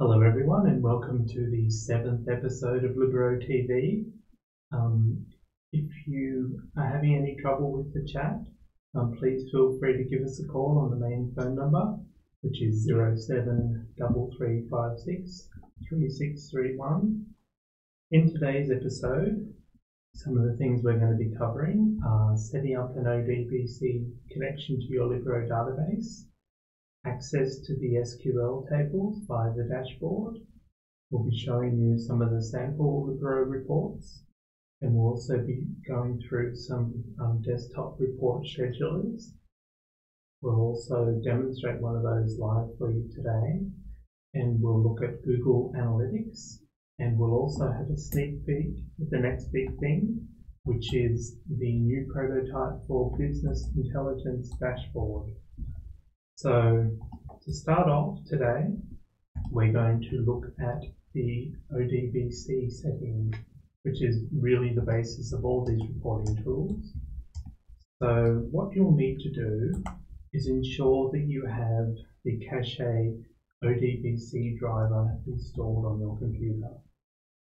Hello everyone and welcome to the 7th episode of Libero TV. If you are having any trouble with the chat, please feel free to give us a call on the main phone number, which is 0733563631. In today's episode, some of the things we're going to be covering are setting up an ODBC connection to your Libero database, access to the SQL tables via the dashboard. We'll be showing you some of the sample Libero reports, and we'll also be going through some desktop report schedulers. We'll also demonstrate one of those live for you today, and we'll look at Google Analytics, and we'll also have a sneak peek at the next big thing, which is the new prototype for Business Intelligence Dashboard. So to start off today, we're going to look at the ODBC setting, which is really the basis of all these reporting tools. So what you'll need to do is ensure that you have the Cache ODBC driver installed on your computer.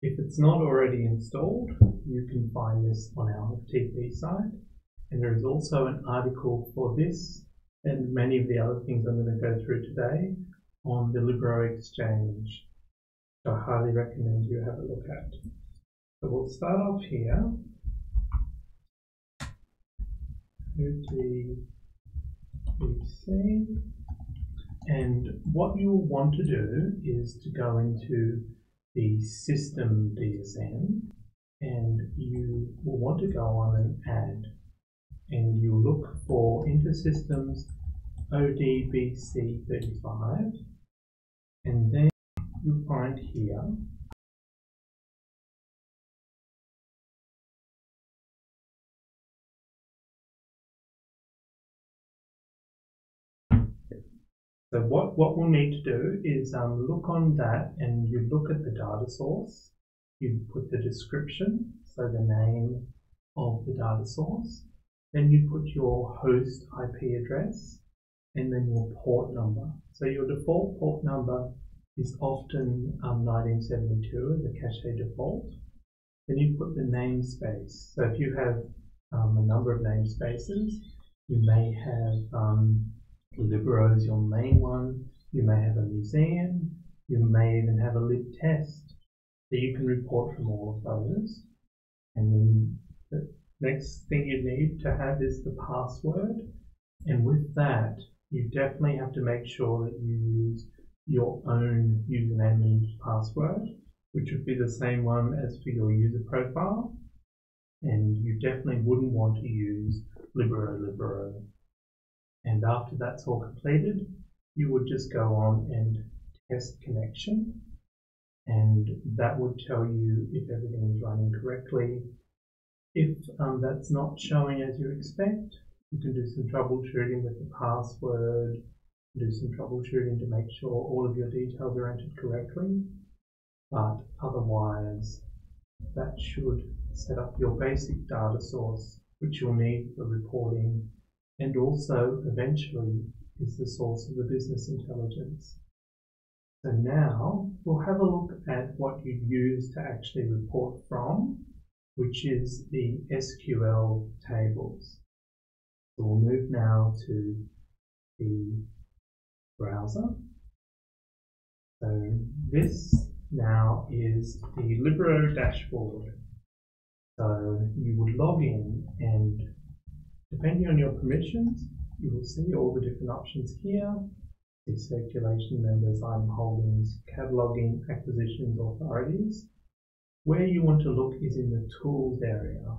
If it's not already installed, you can find this on our TP site, and there is also an article for this and many of the other things I'm going to go through today on the Libero Exchange. So I highly recommend you have a look at. So we'll start off here. ODBC. And what you'll want to do is to go into the system DSM, and you will want to go on and add. And you'll look for InterSystems ODBC35, and then you'll find here so what we'll need to do is look on that, and you look at the data source, you put the description, so the name of the data source, then you put your host IP address, and then your port number. So your default port number is often 1972 as a cache default. Then you put the namespace. So if you have a number of namespaces, you may have Libero as your main one, you may have a museum, you may even have a lib test. So you can report from all of those. And then the next thing you need to have is the password, and with that you definitely have to make sure that you use your own username and password, which would be the same one as for your user profile, and you definitely wouldn't want to use Libero. And after that's all completed, you would just go on and test connection, and that would tell you if everything is running correctly. If that's not showing as you expect, you can do some troubleshooting with the password, do some troubleshooting to make sure all of your details are entered correctly. But otherwise, that should set up your basic data source, which you'll need for reporting, and also eventually is the source of the business intelligence. So now we'll have a look at what you use to actually report from, which is the SQL tables. So we'll move now to the browser. So this now is the Libero dashboard. So you would log in, and depending on your permissions, you will see all the different options here: the circulation, members, item holdings, cataloging, acquisitions, authorities. Where you want to look is in the tools area.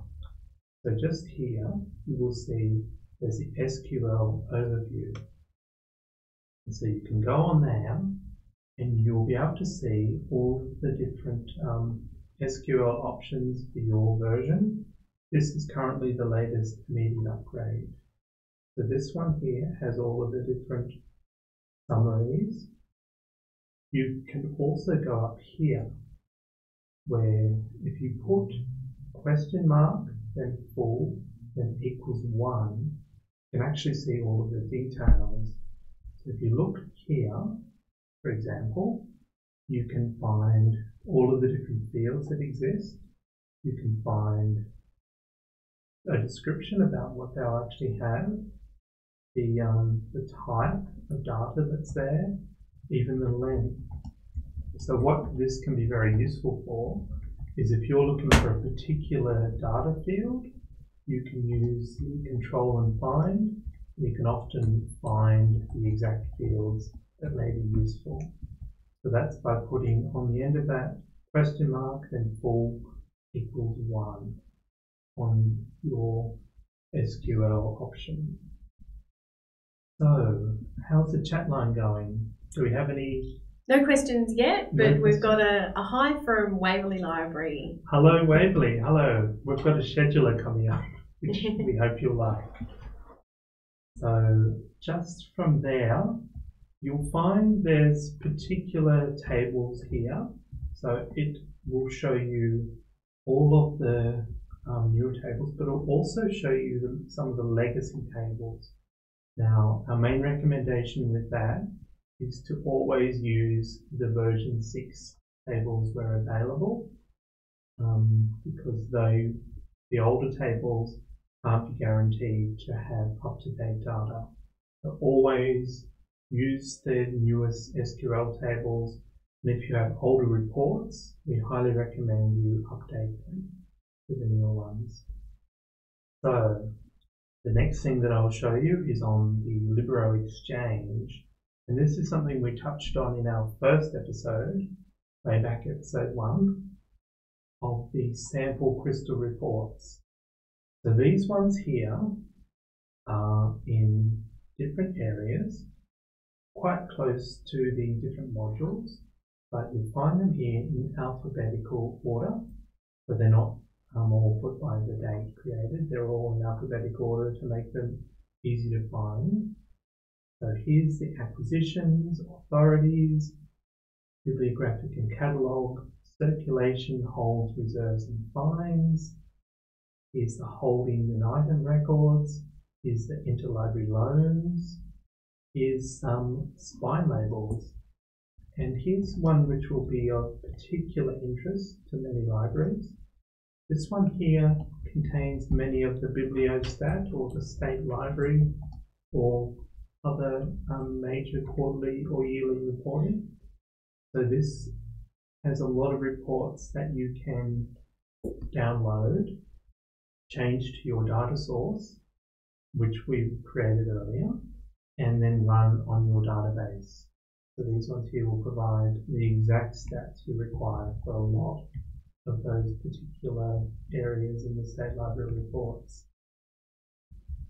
So just here, you will see there's the SQL overview. And so you can go on there, and you'll be able to see all of the different SQL options for your version. This is currently the latest immediate upgrade. So this one here has all of the different summaries. You can also go up here, where if you put question mark, then full, then equals 1, you can actually see all of the details. So if you look here, for example, You can find all of the different fields that exist. You can find a description about what they'll actually have, the type of data that's there, even the length. So what this can be very useful for is if you're looking for a particular data field, you can use the control and find. You can often find the exact fields that may be useful. So that's by putting on the end of that question mark, then full equals 1 on your SQL option. So, how's the chat line going? Do we have any? No questions yet, but we've got a hi from Waverley Library. Hello, Waverley. Hello. We've got a scheduler coming up, which we hope you'll like. So, just from there, you'll find there's particular tables here. So, it will show you all of the newer tables, but it'll also show you some of the legacy tables. Now, our main recommendation with that is to always use the version 6 tables where available, because the older tables can't be guaranteed to have up-to-date data. So always use the newest SQL tables, and if you have older reports, we highly recommend you update them to the newer ones. So, the next thing that I'll show you is on the Libero Exchange, and this is something we touched on in our first episode, way back episode 1, of the sample crystal reports. So these ones here are in different areas, quite close to the different modules, but you'll find them here in alphabetical order, but they're not all put by the date created. They're all in alphabetical order to make them easy to find. So here's the acquisitions, authorities, bibliographic and catalogue, circulation, holds, reserves and fines. Here's the holdings and item records. Here's the interlibrary loans. Here's some spine labels. And here's one which will be of particular interest to many libraries. This one here contains many of the bibliostat or the state library or other major quarterly or yearly reporting. So this has a lot of reports that you can download, change to your data source, which we've created earlier, and then run on your database. So these ones here will provide the exact stats you require for a lot of those particular areas in the state library reports.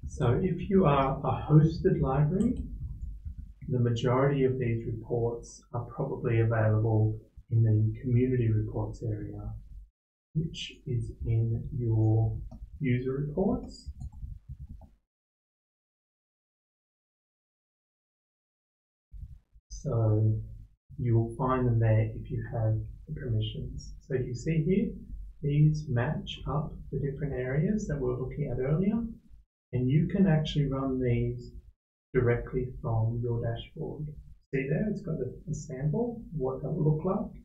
So if you are a hosted library, the majority of these reports are probably available in the community reports area, which is in your user reports. So you'll find them there if you have the permissions. So you see here, these match up the different areas that we were looking at earlier, and you can actually run these directly from your dashboard. See there, it's got a sample, what that will look like.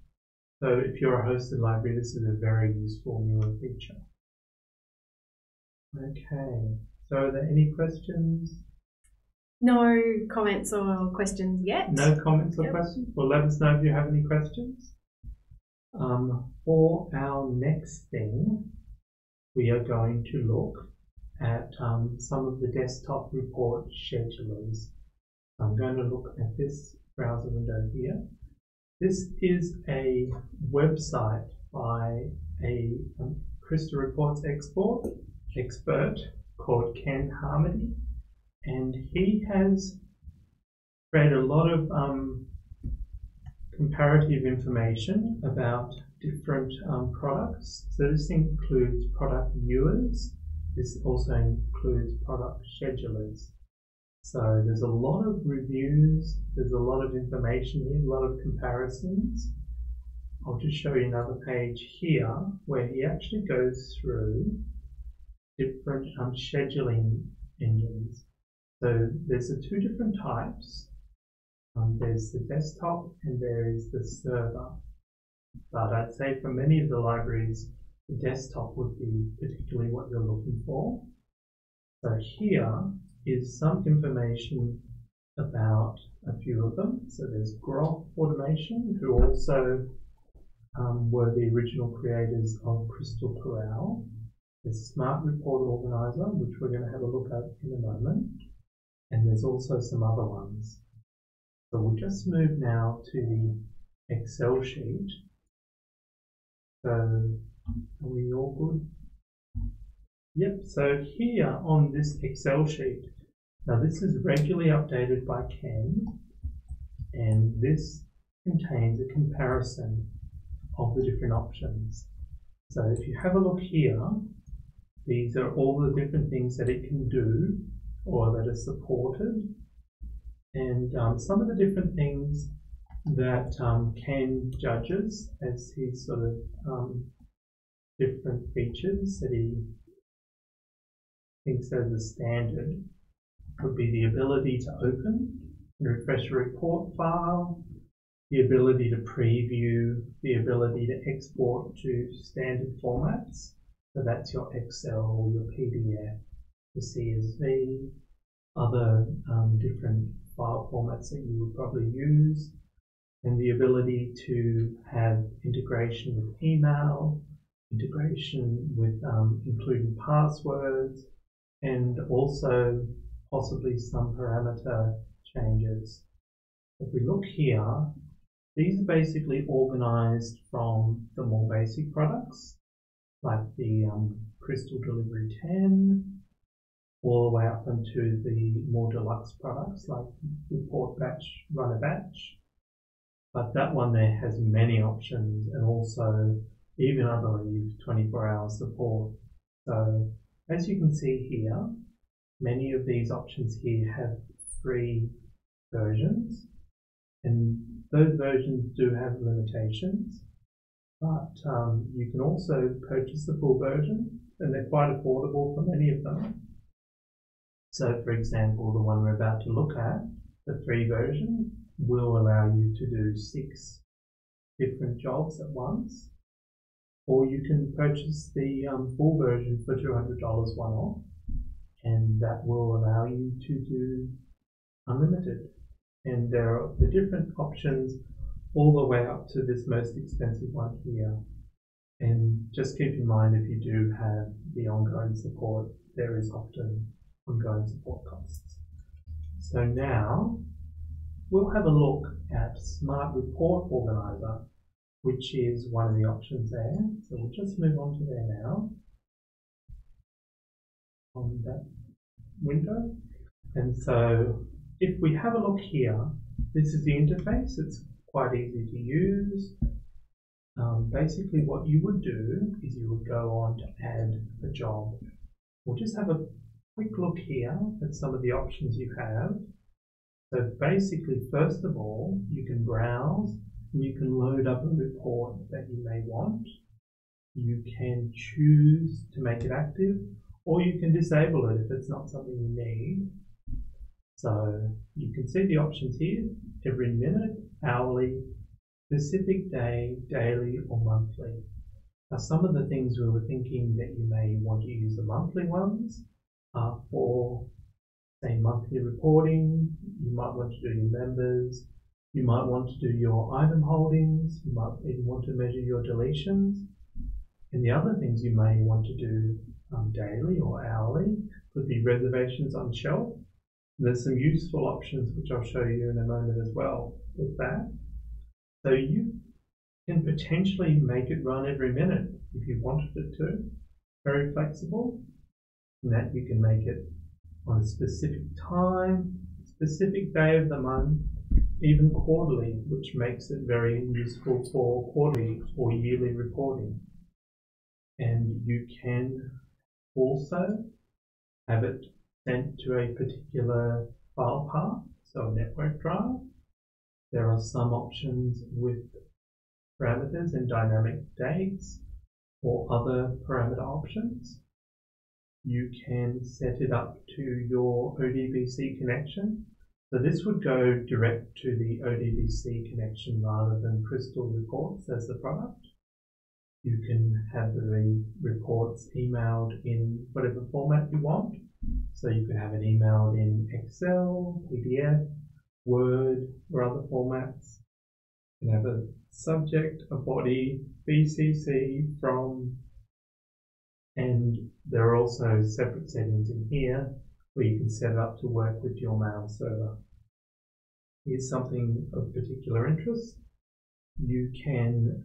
So if you're a hosted library, this is a very useful newer feature. Okay, so are there any questions? No comments or questions yet. No comments or questions? Well, let us know if you have any questions. For our next thing, we are going to look at some of the desktop report schedulers. I'm going to look at this browser window here. This is a website by a Crystal Reports expert called Ken Harmony, and he has created a lot of comparative information about different products. So this includes product viewers. This also includes product schedulers. So there's a lot of reviews, there's a lot of information here, a lot of comparisons. I'll just show you another page here where he actually goes through different scheduling engines. So there's the two different types. There's the desktop and there is the server. But I'd say for many of the libraries, the desktop would be particularly what you're looking for. So here is some information about a few of them. So there's Graph Automation, who also were the original creators of Crystal Corral. There's Smart Report Organizer, which we're going to have a look at in a moment. And there's also some other ones. So we'll just move now to the Excel sheet. So are we all good? Yep, so here on this Excel sheet, now this is regularly updated by Ken, and this contains a comparison of the different options. So if you have a look here, these are all the different things that it can do or that are supported, and some of the different things that Ken judges as his sort of different features that he thinks as a standard would be the ability to open and refresh a report file, the ability to preview, the ability to export to standard formats. So that's your Excel, your PDF, the CSV, other different file formats that you would probably use, and the ability to have integration with email, integration with including passwords, and also possibly some parameter changes. If we look here, these are basically organized from the more basic products, like the Crystal Delivery 10, all the way up into the more deluxe products like Report Batch, Run a Batch. But that one there has many options, and also even, I believe, 24-hour support. So as you can see here, many of these options here have free versions, and those versions do have limitations, but you can also purchase the full version, and they're quite affordable for many of them. So for example, the one we're about to look at, the free version, will allow you to do 6 different jobs at once, or you can purchase the full version for $200 one-off, and that will allow you to do unlimited. And there are the different options all the way up to this most expensive one here. And just keep in mind, if you do have the ongoing support, there is often ongoing support costs. So now we'll have a look at Smart Report Organizer, which is one of the options there. So we'll just move on to there now on that window. And so if we have a look here, this is the interface. It's quite easy to use. Basically what you would do is you would go on to add a job. We'll just have a quick look here at some of the options you have. So basically, first of all, you can browse and you can load up a report that you may want. You can choose to make it active, or you can disable it if it's not something you need. So you can see the options here: every minute, hourly, specific day, daily, or monthly. Now, some of the things we were thinking that you may want to use the monthly ones are for, say, monthly reporting. You might want to do your members. You might want to do your item holdings. You might even want to measure your deletions. And the other things you may want to do daily or hourly could be reservations on shelf. There's some useful options which I'll show you in a moment as well with that. So you can potentially make it run every minute if you wanted it to. Very flexible, in that you can make it on a specific time, specific day of the month, even quarterly, which makes it very useful for quarterly or yearly reporting. And you can also have it sent to a particular file path, so a network drive. There are some options with parameters and dynamic dates or other parameter options. You can set it up to your ODBC connection. So this would go direct to the ODBC connection rather than Crystal Reports as the product. You can have the reports emailed in whatever format you want. So you can have it emailed in Excel, PDF, Word, or other formats. You can have a subject, a body, BCC, from, and there are also separate settings in here where you can set it up to work with your mail server. Here's something of particular interest. You can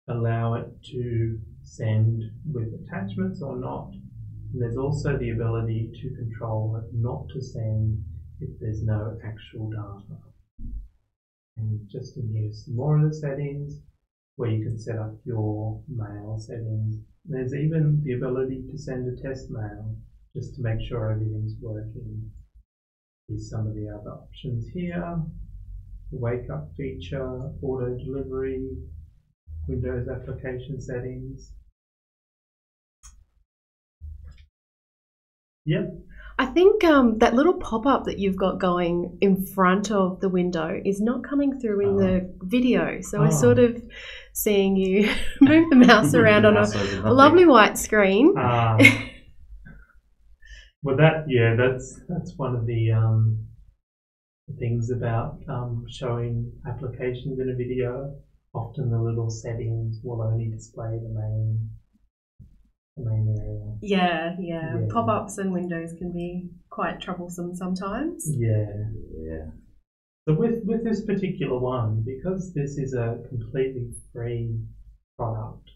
allow it to send with attachments or not. And there's also the ability to control it not to send if there's no actual data. And just in here, some more of the settings where you can set up your mail settings. There's even the ability to send a test mail just to make sure everything's working. Here's some of the other options here. The wake up feature, auto delivery, Windows application settings. Yep. I think that little pop-up that you've got going in front of the window is not coming through in the video. So we're sort of seeing you move the mouse around on a lovely white screen. Well, that's one of the things about showing applications in a video. Often the little settings will only display the main area. Yeah. Pop-ups and windows can be quite troublesome sometimes. Yeah. So with this particular one, because this is a completely free product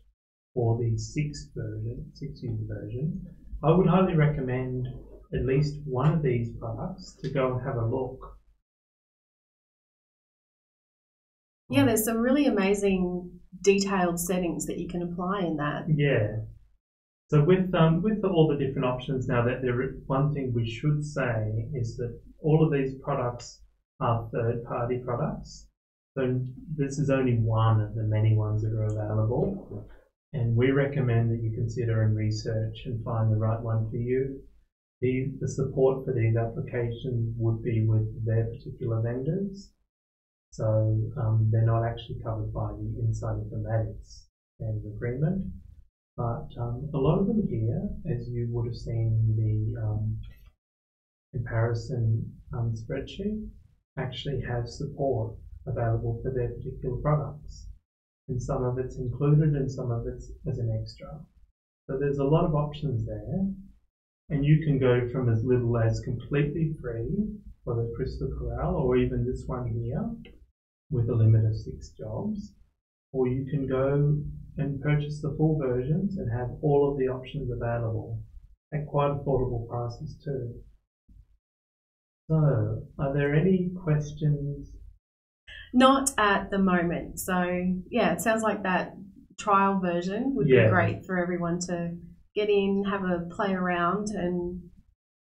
for the 6-user version, I would highly recommend at least one of these products to go and have a look. Yeah, there's some really amazing detailed settings that you can apply in that. Yeah. So with all the different options now, one thing we should say is that all of these products are third-party products. So this is only one of the many ones that are available. And we recommend that you consider and research and find the right one for you. The support for these applications would be with their particular vendors. So they're not actually covered by the Inside Informatics standard agreement. But a lot of them here, as you would have seen in the comparison spreadsheet, actually have support available for their particular products. And some of it's included and some of it's as an extra. So there's a lot of options there. And you can go from as little as completely free for the Crystal Corral, or even this one here with a limit of 6 jobs. Or you can go and purchase the full versions and have all of the options available at quite affordable prices too. So, are there any questions? Not at the moment. So, yeah, it sounds like that trial version would be great for everyone to get in, have a play around, and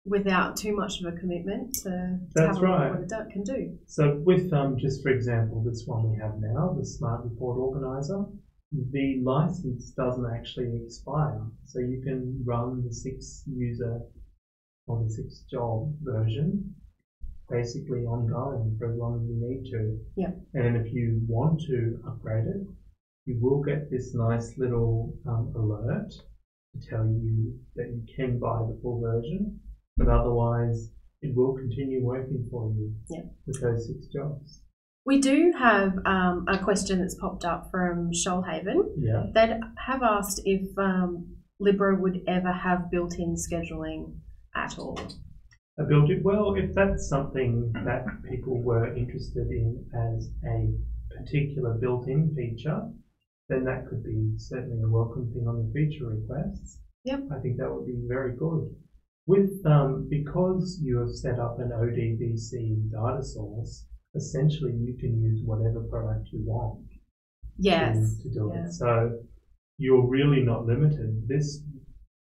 without too much of a commitment to have a look at what it can do. So with, just for example, this one we have now, the Smart Report Organizer, the license doesn't actually expire. So you can run the 6-user or the 6-job version basically ongoing for as long as you need to. Yeah. And if you want to upgrade it, you will get this nice little alert to tell you that you can buy the full version, but otherwise it will continue working for you with those 6 jobs. We do have a question that's popped up from Shoalhaven. Yeah. They have asked if Libra would ever have built-in scheduling at all. Well, if that's something that people were interested in as a particular built-in feature, then that could be certainly a welcome thing on the feature requests. Yep. I think that would be very good. With because you have set up an ODBC data source, essentially you can use whatever product you want to do it. So you're really not limited. This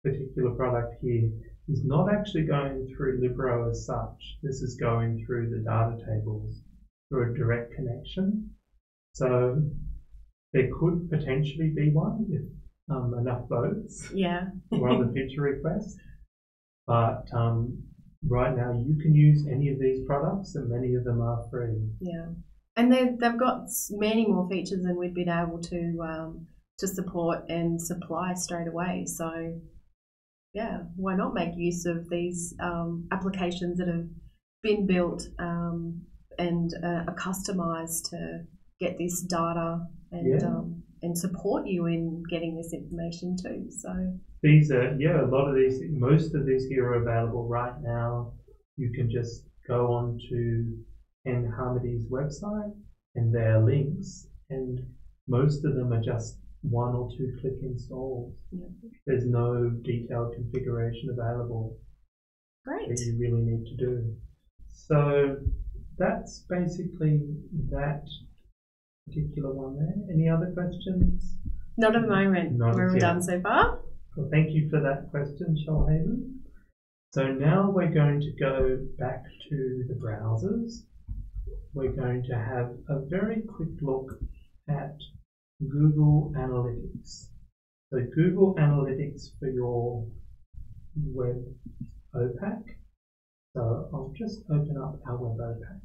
particular product here is not actually going through Libro as such. This is going through the data tables through a direct connection. So there could potentially be one if enough votes were on the feature request. But right now you can use any of these products, and many of them are free. Yeah, and they've got many more features than we'd been able to support and supply straight away. So yeah, why not make use of these applications that have been built and are customized to get this data and support you in getting this information too. So these are, most of these here are available right now. You can just go on to nHarmony's website and there are links, and most of them are just 1 or 2 click installs. Yeah. There's no detailed configuration available. Great. That you really need to do. So that's basically that particular one there. Any other questions? Not at the moment. We're done so far. Well, thank you for that question, Shoalhaven. So now we're going to go back to the browsers. We're going to have a very quick look at Google Analytics. So Google Analytics for your WebOPAC. So I'll just open up our WebOPAC.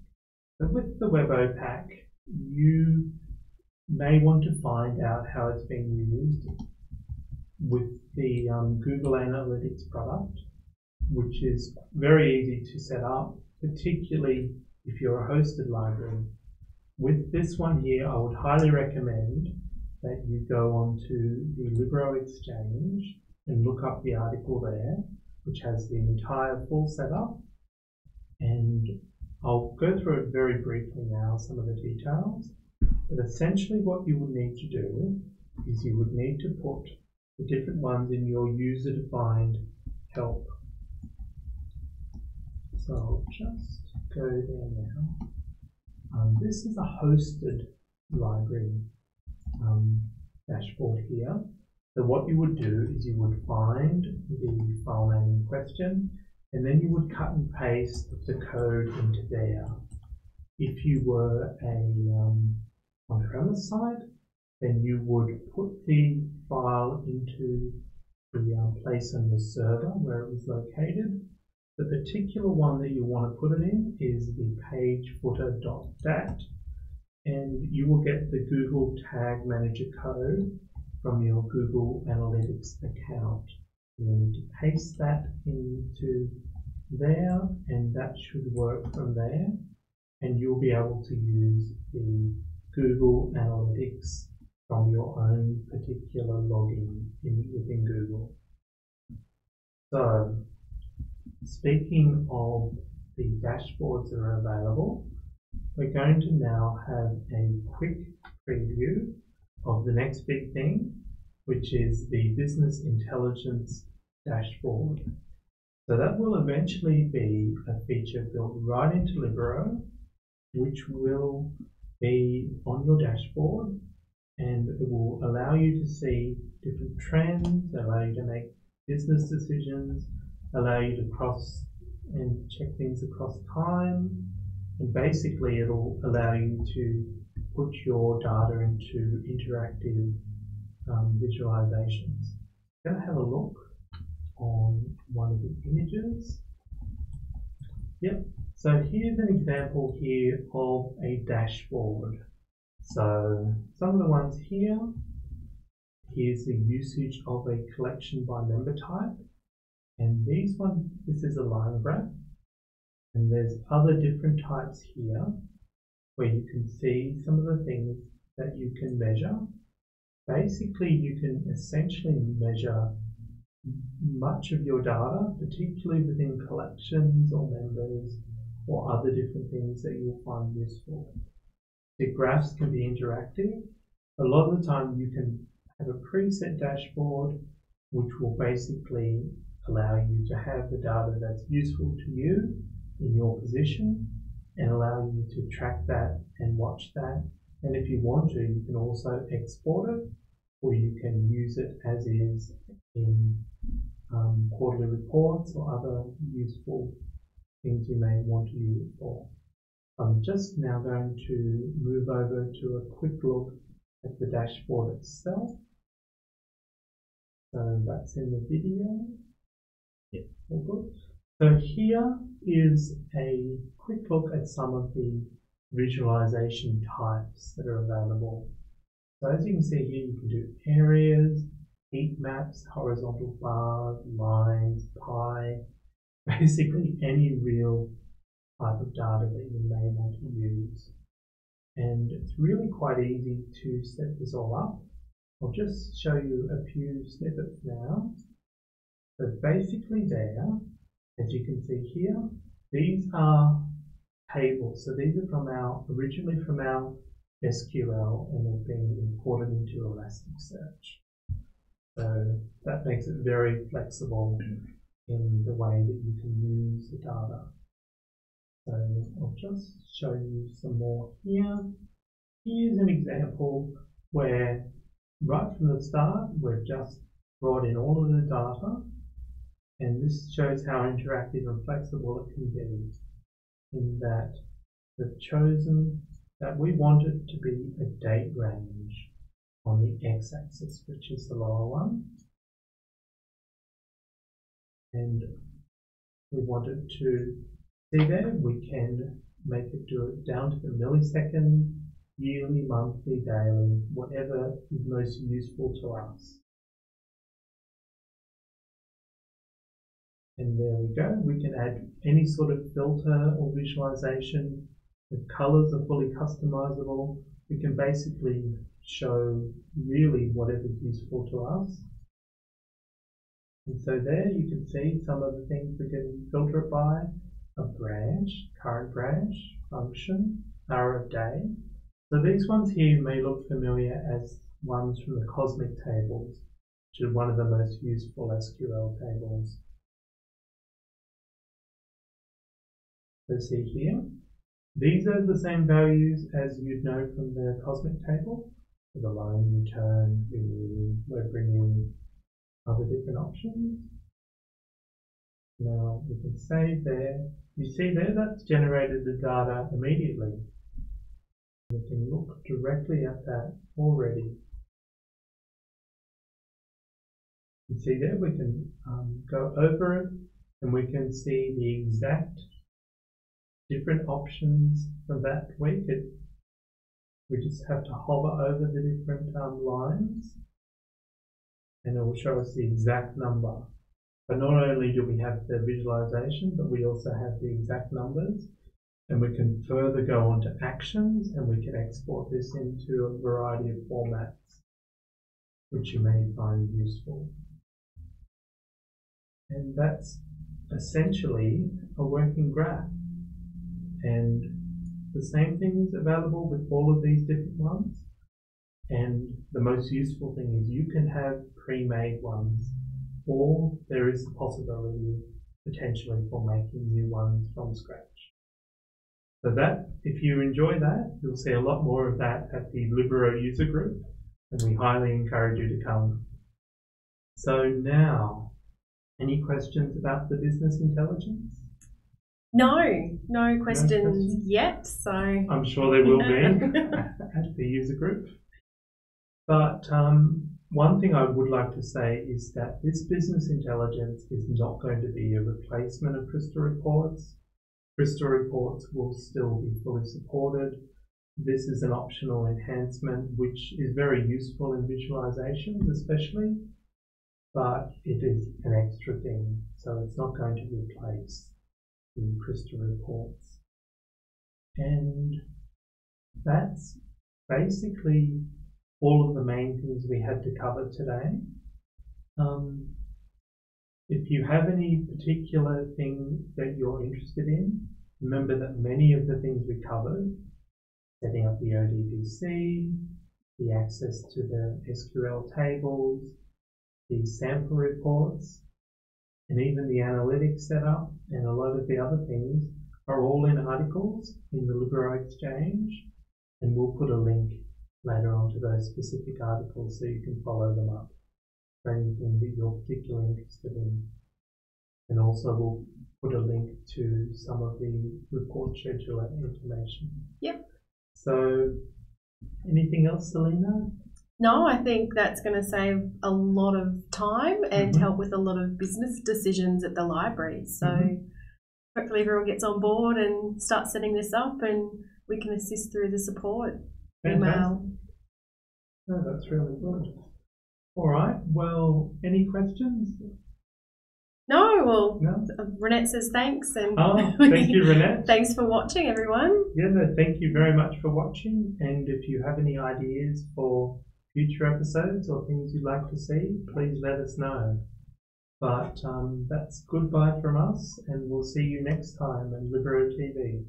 So with the WebOPAC, you may want to find out how it's being used with the Google Analytics product, which is very easy to set up, particularly if you're a hosted library. With this one here, I would highly recommend that you go onto the Libro Exchange and look up the article there, which has the entire full setup. And I'll go through it very briefly now, some of the details. But essentially what you would need to do is you would need to put the different ones in your user-defined help. So I'll just go there now. This is a hosted library dashboard here. So what you would do is you would find the file name in question, and then you would cut and paste the code into there. If you were a on-premise site, then you would put the file into the place on your server where it was located. The particular one that you want to put it in is the page footer.dat, and you will get the Google Tag Manager code from your Google Analytics account. You need to paste that into there, and that should work from there, and you'll be able to use the Google Analytics from your own particular login within Google. So, speaking of the dashboards that are available, we're going to now have a quick preview of the next big thing, which is the business intelligence dashboard. So that will eventually be a feature built right into Libro, which will be on your dashboard, and it will allow you to see different trends, allow you to make business decisions, allow you to cross and check things across time, and basically it'll allow you to put your data into interactive visualizations. I'm going to have a look on one of the images. Yep, so here's an example here of a dashboard. So some of the ones here, here's the usage of a collection by member type. And these ones, this is a line graph. And there's other different types here where you can see some of the things that you can measure. Basically, you can essentially measure much of your data, particularly within collections or members or other different things that you'll find useful. The graphs can be interactive. A lot of the time you can have a preset dashboard which will basically allow you to have the data that's useful to you in your position and allow you to track that and watch that. And if you want to, you can also export it, or you can use it as is in quarterly reports or other useful things you may want to use it for. I'm just now going to move over to a quick look at the dashboard itself. So that's in the video. Yep, all good. So here is a quick look at some of the visualization types that are available. So as you can see here, you can do areas, heat maps, horizontal bars, lines, pie, basically any real type of data that you may want to use. And it's really quite easy to set this all up. I'll just show you a few snippets now. So basically there, as you can see here, these are tables. So these are originally from our SQL and have been imported into Elasticsearch. So that makes it very flexible in the way that you can use the data. So I'll just show you some more here. Here's an example where right from the start we've just brought in all of the data, and this shows how interactive and flexible it can be, in that we've chosen that we want it to be a date range on the x-axis, which is the lower one, and we want it to see there, we can make it do it down to the millisecond, yearly, monthly, daily, whatever is most useful to us. And there we go. We can add any sort of filter or visualization. The colors are fully customizable. We can basically show really whatever is useful to us. And so there you can see some of the things we can filter it by: a branch, current branch, function, hour of day. So these ones here may look familiar as ones from the cosmic tables, which is one of the most useful SQL tables. So see here, these are the same values as you'd know from the cosmic table, with align, return, remove, web renew, other different options. Now we can save there. You see there, that's generated the data immediately. We can look directly at that already. You see there, we can go over it and we can see the exact different options from that week. We just have to hover over the different lines and it will show us the exact number. But not only do we have the visualization, but we also have the exact numbers, and we can further go on to actions, and we can export this into a variety of formats which you may find useful. And that's essentially a working graph. And the same thing is available with all of these different ones. And the most useful thing is you can have pre-made ones, or there is the possibility potentially for making new ones from scratch. So that, if you enjoy that, you'll see a lot more of that at the Libero user group, and we highly encourage you to come. So now, any questions about the business intelligence? No questions yet. So I'm sure there will be at the user group. But one thing I would like to say is that this business intelligence is not going to be a replacement of Crystal reports. Crystal reports will still be fully supported. This is an optional enhancement which is very useful in visualizations especially, but it is an extra thing, so it's not going to replace the Crystal reports. And that's basically all of the main things we had to cover today. If you have any particular thing that you're interested in, remember that many of the things we covered, setting up the ODBC, the access to the SQL tables, the sample reports, and even the analytics setup, and a lot of the other things are all in articles in the Libero Exchange, and we'll put a link later on to those specific articles so you can follow them up for anything that you're particularly interested in. And also we'll put a link to some of the report scheduler information. Yep. So anything else, Selena? No, I think that's going to save a lot of time and help with a lot of business decisions at the library. So hopefully everyone gets on board and starts setting this up, and we can assist through the support email. No, that's really good. All right. Well, any questions? No, well, No? Renette says thanks, and Thank you, Renette. thanks for watching, everyone. Yeah, no, thank you very much for watching. And if you have any ideas for future episodes or things you'd like to see, please let us know. But that's goodbye from us, and we'll see you next time on Libero TV.